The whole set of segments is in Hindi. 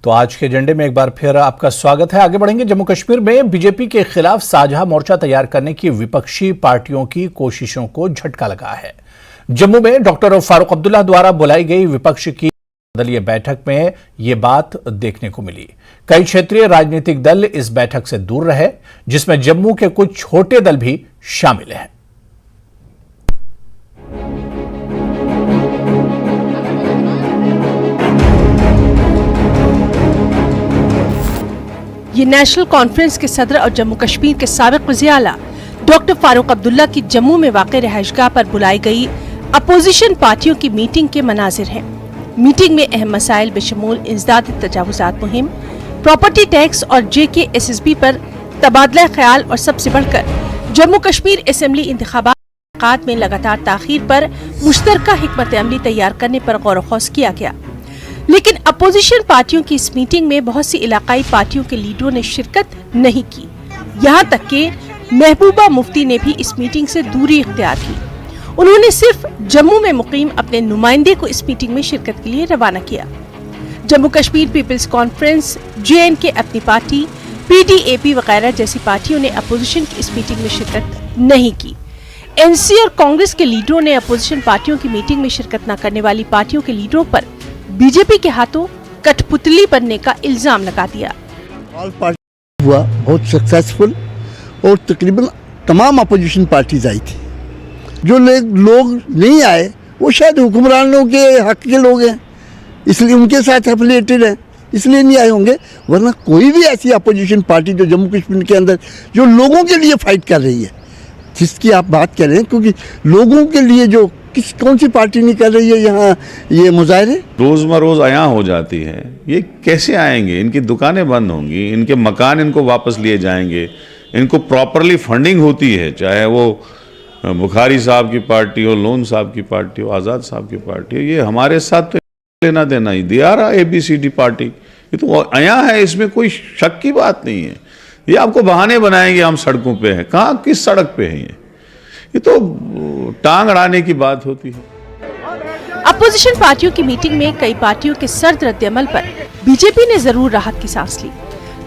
तो आज के एजेंडे में एक बार फिर आपका स्वागत है। आगे बढ़ेंगे। जम्मू कश्मीर में बीजेपी के खिलाफ साझा मोर्चा तैयार करने की विपक्षी पार्टियों की कोशिशों को झटका लगा है। जम्मू में डॉक्टर फारूक अब्दुल्ला द्वारा बुलाई गई विपक्ष की दलीय बैठक में ये बात देखने को मिली। कई क्षेत्रीय राजनीतिक दल इस बैठक से दूर रहे, जिसमें जम्मू के कुछ छोटे दल भी शामिल हैं। ये नेशनल कॉन्फ्रेंस के सदर और जम्मू कश्मीर के साबिक वज़ीर आला डॉक्टर फारूक अब्दुल्ला की जम्मू में वाक़ई रिहाइशगाह पर बुलाई गई अपोजिशन पार्टियों की मीटिंग के मनाजिर हैं। मीटिंग में अहम मसाइल बेशमूल इंसदाद तजावुज़ात मुहिम, प्रॉपर्टी टैक्स और JKSSB पर तबादला ख्याल और सबसे बढ़कर जम्मू कश्मीर असेंबली इंतखाबात में लगातार ताख़ीर पर मुश्तरका हिकमत अमली तैयार करने पर गौर ख़ौस किया गया। लेकिन अपोजिशन पार्टियों की इस मीटिंग में बहुत सी इलाकाई पार्टियों के लीडरों ने शिरकत नहीं की। यहाँ तक कि महबूबा मुफ्ती ने भी इस मीटिंग से दूरी इख्तियार की। उन्होंने सिर्फ जम्मू में मुकीम अपने नुमाइंदे को इस मीटिंग में शिरकत के लिए रवाना किया। Jammu Kashmir People's Conference, JNK Apni Party, PDAP वगैरह जैसी पार्टियों ने अपोजिशन की इस मीटिंग में शिरकत नहीं की। NC और कांग्रेस के लीडरों ने अपोजिशन पार्टियों की मीटिंग में शिरकत न करने वाली पार्टियों के लीडरों पर बीजेपी के हाथों कठपुतली बनने का इल्जाम लगा दिया। ऑल पार्टी हुआ बहुत सक्सेसफुल और तकरीबन तमाम अपोजिशन पार्टीज आई थी। जो लोग नहीं आए वो शायद हुक्मरानों के हक के लोग हैं, इसलिए उनके साथ एफिलिएटेड हैं, इसलिए नहीं आए होंगे। वरना कोई भी ऐसी अपोजिशन पार्टी जो जम्मू कश्मीर के अंदर जो लोगों के लिए फाइट कर रही है, जिसकी आप बात कर रहे हैं, क्योंकि लोगों के लिए जो कौन सी पार्टी नहीं कर रही है यहाँ ये मुजाहरे रोज आया हो जाती है। ये कैसे आएंगे? इनकी दुकानें बंद होंगी, इनके मकान इनको वापस लिए जाएंगे, इनको प्रॉपरली फंडिंग होती है, चाहे वो बुखारी साहब की पार्टी हो, लोन साहब की पार्टी हो, आज़ाद साहब की पार्टी हो। ये हमारे साथ तो लेना देना ही दे रहा ABCD पार्टी, ये तो आया है, इसमें कोई शक की बात नहीं है। ये आपको बहाने बनाएंगे हम सड़कों पे हैं। कहाँ, किस सड़क पे है? ये तो टांग अड़ाने की बात होती है। अपोजिशन पार्टियों की मीटिंग में कई पार्टियों के सर्द रद्द-ए-अमल पर बीजेपी ने जरूर राहत की सांस ली।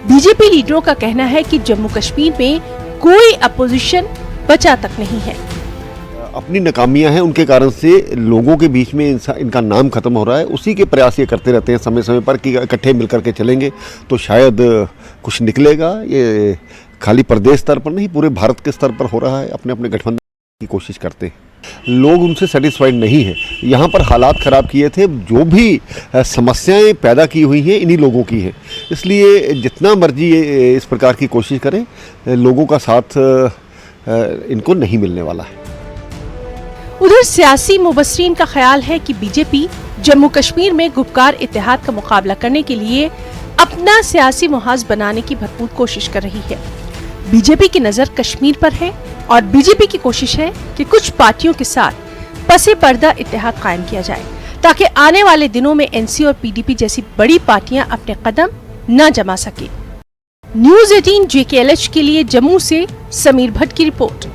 बीजेपी लीडरों का कहना है कि जम्मू कश्मीर में कोई अपोजिशन बचा तक नहीं है। अपनी नाकामियां हैं, उनके कारण से लोगों के बीच में इनका नाम खत्म हो रहा है। उसी के प्रयास ये करते रहते हैं समय समय पर कि इकट्ठे मिलकर के चलेंगे तो शायद कुछ निकलेगा। ये खाली प्रदेश स्तर पर नहीं, पूरे भारत के स्तर पर हो रहा है। अपने अपने गठबंधन की कोशिश करते हैं, लोग उनसे सेटिस्फाइड नहीं है। यहाँ पर हालात ख़राब किए थे, जो भी समस्याएं पैदा की हुई हैं इन्हीं लोगों की हैं। इसलिए जितना मर्जी इस प्रकार की कोशिश करें, लोगों का साथ इनको नहीं मिलने वाला है। उधर सियासी मुबस्सिरीन का ख्याल है कि बीजेपी जम्मू कश्मीर में गुपकार इत्तेहाद का मुकाबला करने के लिए अपना सियासी मुहाज बनाने की भरपूर कोशिश कर रही है। बीजेपी की नजर कश्मीर पर है और बीजेपी की कोशिश है कि कुछ पार्टियों के साथ पसे पर्दा इत्तेहाद कायम किया जाए, ताकि आने वाले दिनों में NC और PDP जैसी बड़ी पार्टियां अपने कदम न जमा सके। News 18 JKLH के लिए जम्मू से समीर भट्ट की रिपोर्ट।